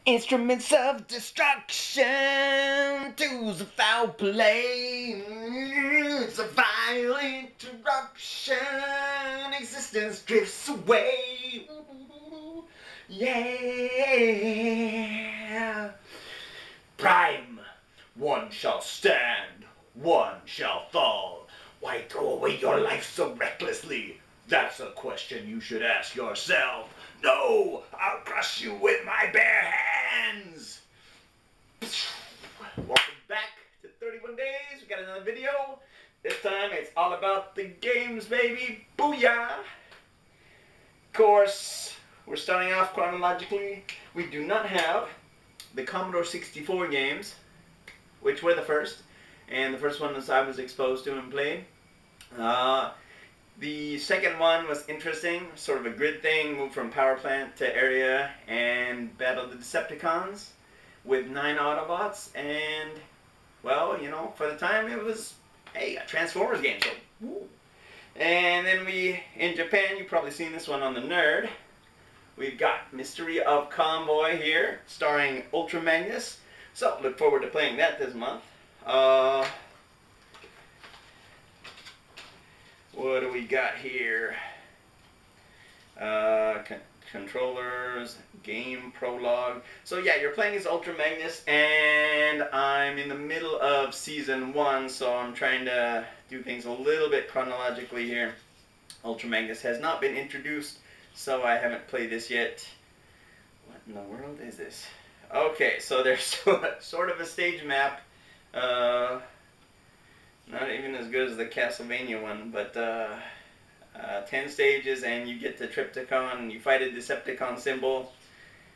Instruments of destruction, tools of foul play. It's a violent interruption. Existence drifts away. Yeah. Prime. One shall stand, one shall fall. Why throw away your life so recklessly? That's a question you should ask yourself. No, I'll crush you with my bare hands. Welcome back to 31 Days. We got another video. This time it's all about the games, baby. Booyah! Of course, we're starting off chronologically. We do not have the Commodore 64 games, which were the first. And the first one was I was exposed to and played. The second one was interesting, sort of a grid thing, moved from power plant to area and battled the Decepticons with 9 Autobots, and, well, you know, for the time it was, hey, a Transformers game, so, woo. And then in Japan, you've probably seen this one on the Nerd, we've got Mystery of Convoy here, starring Ultra Magnus, so look forward to playing that this month. What do we got here? Controllers, game prologue. So yeah, you're playing as Ultra Magnus, and I'm in the middle of Season 1, so I'm trying to do things a little bit chronologically here. Ultra Magnus has not been introduced, so I haven't played this yet. What in the world is this? Okay, so there's sort of a stage map. Not even as good as the Castlevania one, but 10 stages, and you get the Triptychon, you fight a Decepticon symbol,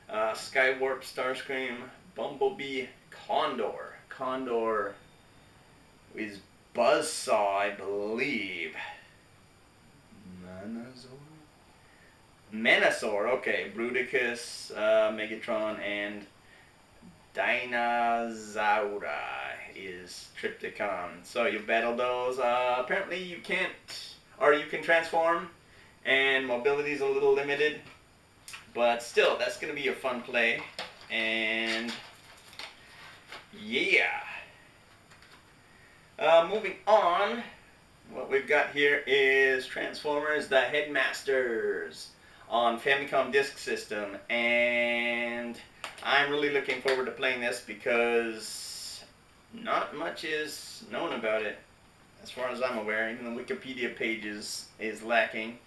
Skywarp, Starscream, Bumblebee, Condor. Condor is Buzzsaw, I believe. Menasor, okay. Bruticus, Megatron, and Dinosaura is Triptychon. So you battle those. Apparently you can't, or you can transform, and mobility is a little limited, but still, that's going to be a fun play. And yeah. Moving on, what we've got here is Transformers the Headmasters on Famicom Disk System, and I'm really looking forward to playing this because not much is known about it, as far as I'm aware. Even the Wikipedia page is lacking.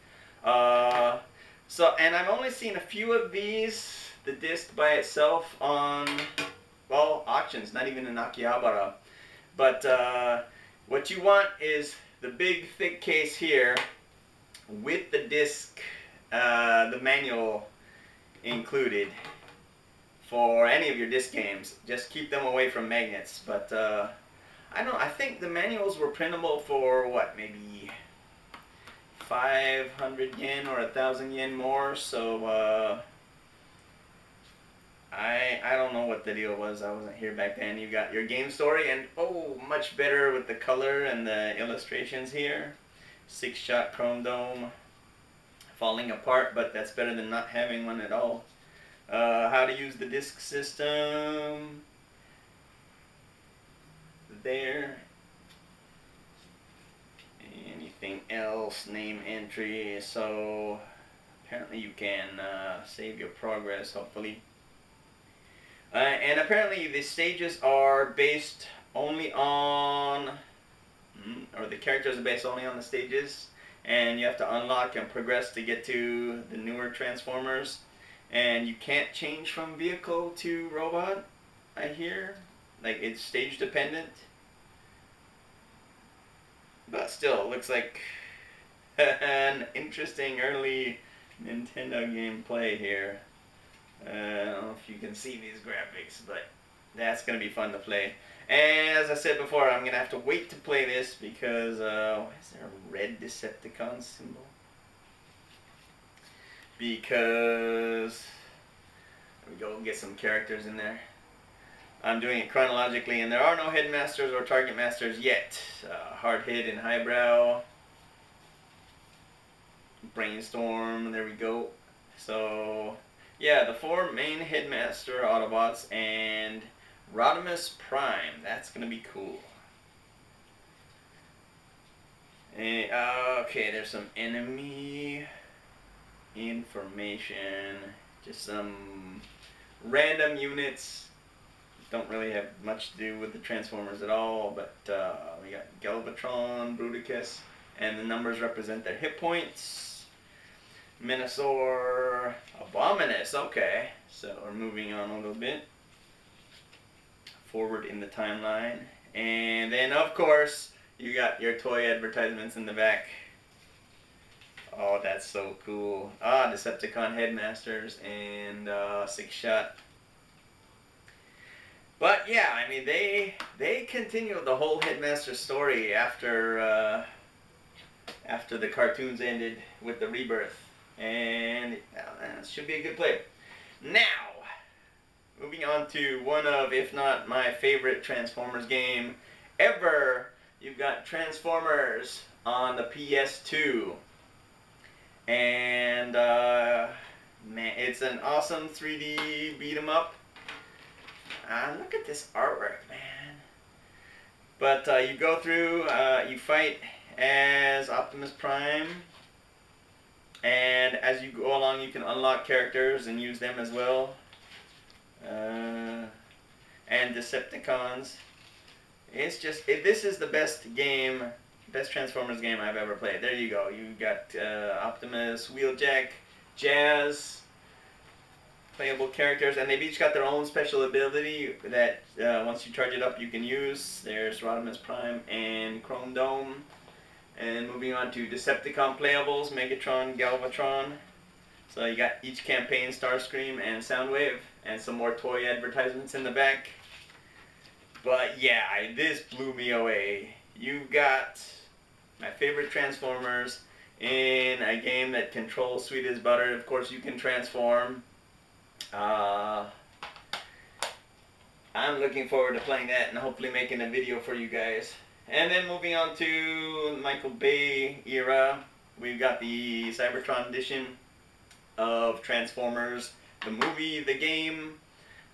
And I've only seen a few of these, the disc by itself, on, well, auctions, not even in Akihabara. But what you want is the big thick case here with the disc, the manual included. For any of your disc games, just keep them away from magnets. But I think the manuals were printable for what, maybe 500 yen or 1,000 yen more. So I don't know what the deal was. I wasn't here back then. You got your game story, and oh, much better with the color and the illustrations here. 6-shot chrome dome, falling apart, but that's better than not having one at all. How to use the disk system there. Anything else? Name entry. So apparently you can save your progress, hopefully. And apparently the stages are based only on, or the characters are based only on the stages, and you have to unlock and progress to get to the newer Transformers. And you can't change from vehicle to robot, I hear. Like, it's stage dependent. But still, it looks like an interesting early Nintendo gameplay here. I don't know if you can see these graphics, but that's going to be fun to play. And as I said before, I'm going to have to wait to play this because, why is there a red Decepticon symbol? Because we go get some characters in there. I'm doing it chronologically, and there are no Headmasters or Target Masters yet. Hard Hit and Highbrow, Brainstorm, there we go. So Yeah, the 4 main Headmaster Autobots and Rodimus Prime. That's gonna be cool. And, okay, there's some enemy information. Just some random units. Don't really have much to do with the Transformers at all, but we got Galvatron, Bruticus, and the numbers represent their hit points. Minosaur, Abominus, okay. So we're moving on a little bit forward in the timeline. And then, of course, you got your toy advertisements in the back. Oh, that's so cool. Ah, Decepticon Headmasters and 6-Shot. But yeah, I mean, they continued the whole Headmaster story after the cartoons ended with the rebirth, and it should be a good play. Now, moving on to one of, if not my favorite Transformers game ever. You've got Transformers on the PS2, and man, it's an awesome 3D beat 'em up. Look at this artwork, man. But you go through, you fight as Optimus Prime, and as you go along you can unlock characters and use them as well. And Decepticons. It's just, this is the best game, best Transformers game I've ever played. There you go. You got Optimus, Wheeljack, Jazz, playable characters, and they've each got their own special ability that once you charge it up you can use. There's Rodimus Prime and Chrome Dome. And moving on to Decepticon playables, Megatron, Galvatron. So you got each campaign, Starscream and Soundwave, and some more toy advertisements in the back. But yeah, this blew me away. You've got my favorite Transformers in a game that controls sweet as butter. Of course, you can transform. I'm looking forward to playing that and hopefully making a video for you guys. And then moving on to Michael Bay era, we've got the Cybertron edition of Transformers, the movie, the game.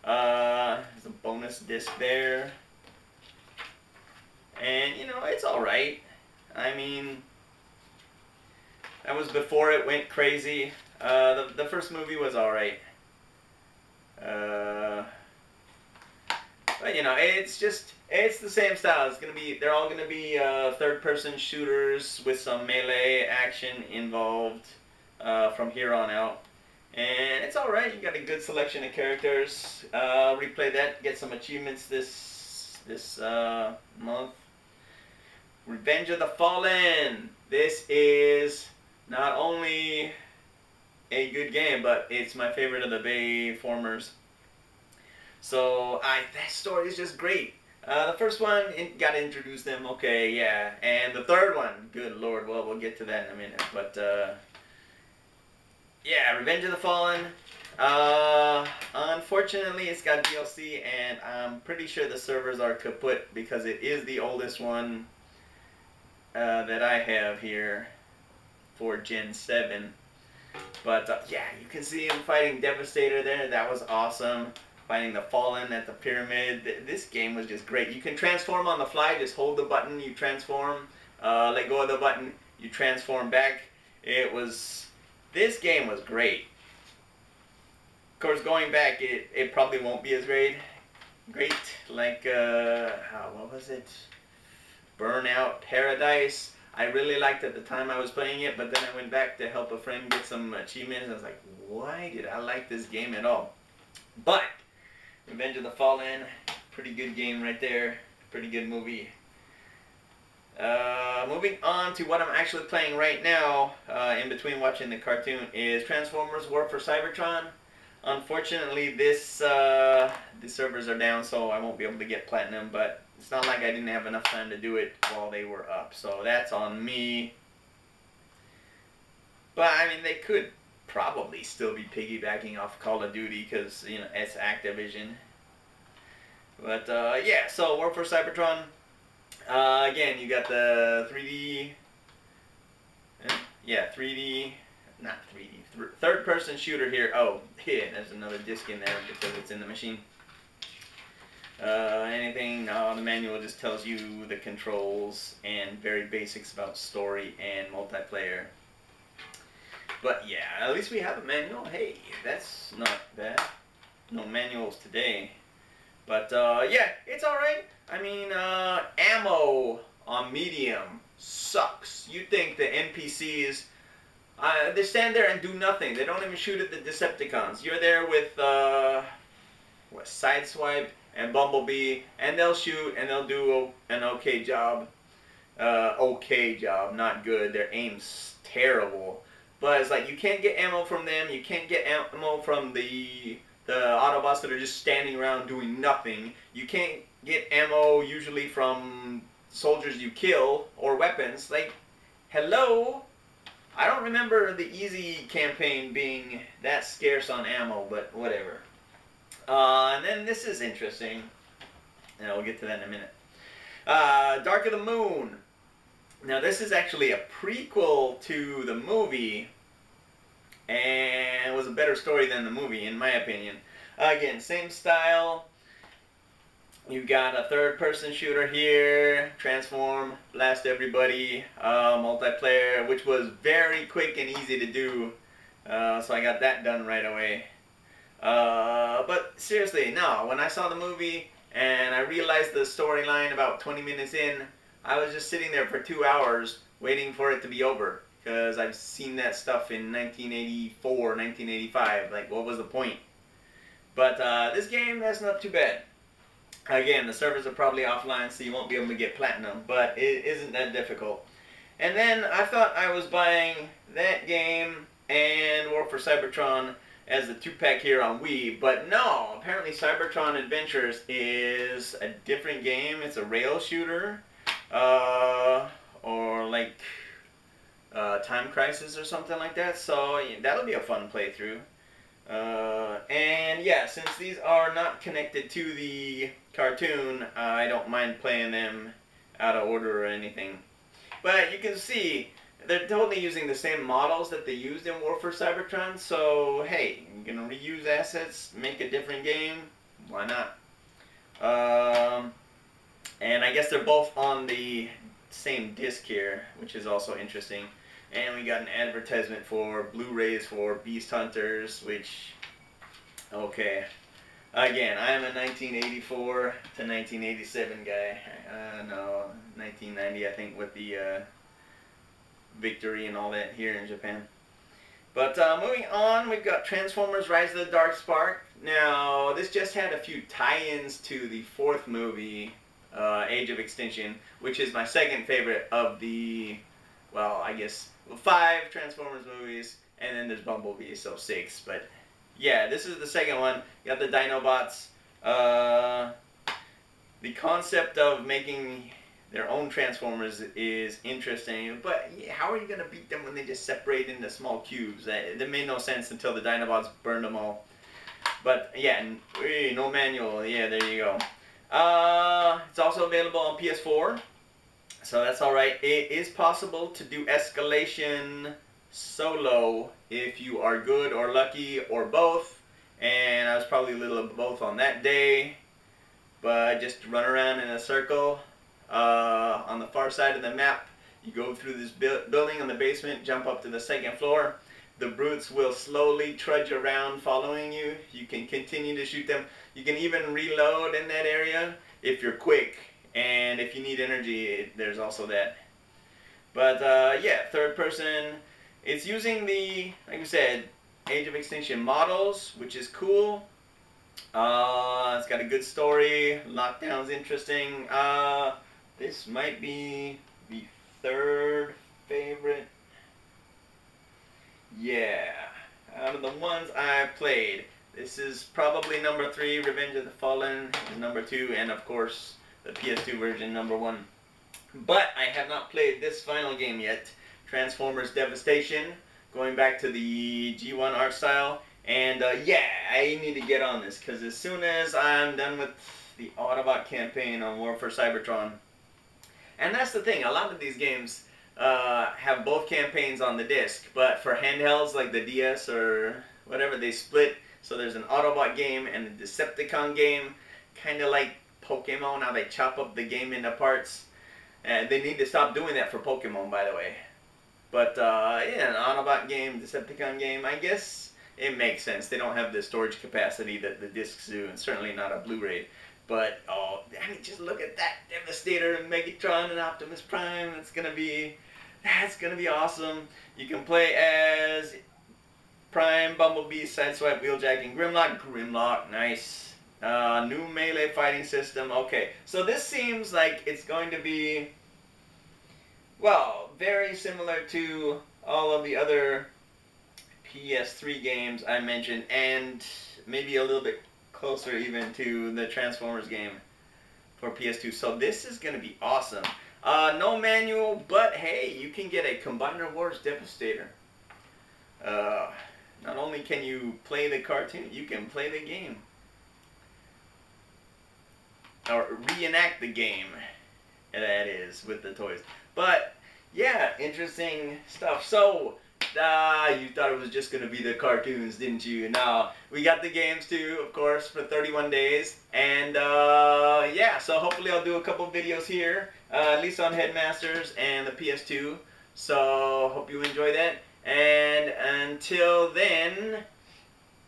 There's a bonus disc there. And, you know, it's alright. I mean, that was before it went crazy. The first movie was alright. But, you know, it's the same style. They're all gonna be third-person shooters with some melee action involved from here on out. And it's alright. You got a good selection of characters. Replay that, get some achievements this month. Revenge of the Fallen. This is not only a good game, but it's my favorite of the Bay formers. So that story is just great. The first one, got to introduce them, okay, yeah. And the third one, good lord, well, we'll get to that in a minute. But yeah, Revenge of the Fallen. Unfortunately, it's got DLC, and I'm pretty sure the servers are kaput because it is the oldest one that I have here for Gen 7. But yeah, you can see him fighting Devastator there. That was awesome. Fighting the Fallen at the pyramid. This game was just great. You can transform on the fly. Just hold the button, you transform. Let go of the button, you transform back. This game was great. Of course, going back, it probably won't be as great. Like, what was it? Burnout Paradise. I really liked it at the time I was playing it, but then I went back to help a friend get some achievements, and I was like, why did I like this game at all? But Revenge of the Fallen, pretty good game right there. Pretty good movie. Moving on to what I'm actually playing right now, in between watching the cartoon, is Transformers War for Cybertron. Unfortunately, the servers are down, so I won't be able to get platinum, but it's not like I didn't have enough time to do it while they were up, so that's on me. But, I mean, they could probably still be piggybacking off Call of Duty because, you know, it's Activision. But, yeah, so War for Cybertron. Again, you got the 3D, yeah, 3D, not 3D, third-person shooter here. Oh, yeah, there's another disc in there because it's in the machine. Anything? No, the manual just tells you the controls and very basics about story and multiplayer. But yeah, at least we have a manual. Hey, that's not bad. No manuals today. But yeah, it's alright. I mean, ammo on medium sucks. You think the NPCs, they stand there and do nothing. They don't even shoot at the Decepticons. You're there with, what, Sideswipe and Bumblebee, and they'll shoot and they'll do an okay job. Okay job, not good. Their aim's terrible. But it's like you can't get ammo from them. You can't get ammo from the Autobots that are just standing around doing nothing. You can't get ammo usually from soldiers you kill or weapons. Like, hello? I don't remember the Easy campaign being that scarce on ammo, but whatever. And then this is interesting. And we'll get to that in a minute. Dark of the Moon. Now this is actually a prequel to the movie, and it was a better story than the movie, in my opinion. Again, same style. You've got a third-person shooter here, transform, blast everybody, multiplayer, which was very quick and easy to do, so I got that done right away. But seriously, no, when I saw the movie and I realized the storyline about 20 minutes in, I was just sitting there for 2 hours waiting for it to be over, because I've seen that stuff in 1984, 1985, like what was the point? But this game, that's not too bad. Again, the servers are probably offline, so you won't be able to get platinum, but it isn't that difficult. And then I thought I was buying that game and War for Cybertron as the 2-pack here on Wii, but no, apparently Cybertron Adventures is a different game. It's a rail shooter, or like Time Crisis or something like that, so that'll be a fun playthrough. And yeah, since these are not connected to the cartoon, I don't mind playing them out of order or anything. But you can see, they're totally using the same models that they used in War for Cybertron, so hey, you're gonna reuse assets, make a different game, why not? And I guess they're both on the same disc here, which is also interesting. And we got an advertisement for Blu-rays for Beast Hunters, which, okay. Again, I'm a 1984 to 1987 guy. No, 1990 I think with the victory and all that here in Japan. But moving on, we've got Transformers Rise of the Dark Spark. Now, this just had a few tie-ins to the 4th movie, Age of Extinction, which is my second favorite of the, well, I guess 5 Transformers movies, and then there's Bumblebee, so 6. But yeah, this is the second one. You got the Dinobots. The concept of making their own Transformers is interesting, but how are you going to beat them when they just separate into small cubes? That made no sense until the Dinobots burned them all. But yeah, no manual. Yeah, there you go. It's also available on PS4. So that's alright. It is possible to do escalation solo if you are good or lucky or both. And I was probably a little of both on that day. But just run around in a circle on the far side of the map. You go through this building in the basement, jump up to the 2nd floor. The brutes will slowly trudge around following you. You can continue to shoot them. You can even reload in that area if you're quick. And if you need energy, there's also that. But yeah, 3rd person. It's using the, like I said, Age of Extinction models, which is cool. It's got a good story. Lockdown's interesting. This might be the 3rd favorite. Yeah, out of the ones I've played, this is probably number 3. Revenge of the Fallen is number 2, and of course the PS2 version number 1. But I have not played this final game yet, Transformers Devastation, going back to the G1 art style. And yeah, I need to get on this, because as soon as I'm done with the Autobot campaign on War for Cybertron, and that's the thing, a lot of these games, have both campaigns on the disc, but for handhelds like the DS or whatever, they split. So there's an Autobot game and a Decepticon game, kind of like Pokemon, how they chop up the game into parts. And they need to stop doing that for Pokemon, by the way. But yeah, an Autobot game, Decepticon game, I guess it makes sense. They don't have the storage capacity that the discs do, and certainly not a Blu-ray. But oh, I mean, just look at that Devastator and Megatron and Optimus Prime. That's gonna be awesome. You can play as Prime, Bumblebee, Sideswipe, Wheeljack, and Grimlock. Grimlock, nice. New melee fighting system. Okay, so this seems like it's going to be, well, very similar to all of the other PS3 games I mentioned, and maybe a little bit closer even to the Transformers game for PS2. So this is going to be awesome. No manual, but hey, you can get a Combiner Wars Devastator. Not only can you play the cartoon, you can play the game. Or reenact the game, that is, with the toys. But, yeah, interesting stuff. So, you thought it was just going to be the cartoons, didn't you? No, we got the games too, of course, for 31 days. And, yeah, so hopefully I'll do a couple videos here, at least on Headmasters and the PS2. So, hope you enjoy that. And until then,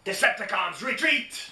Decepticons retreat!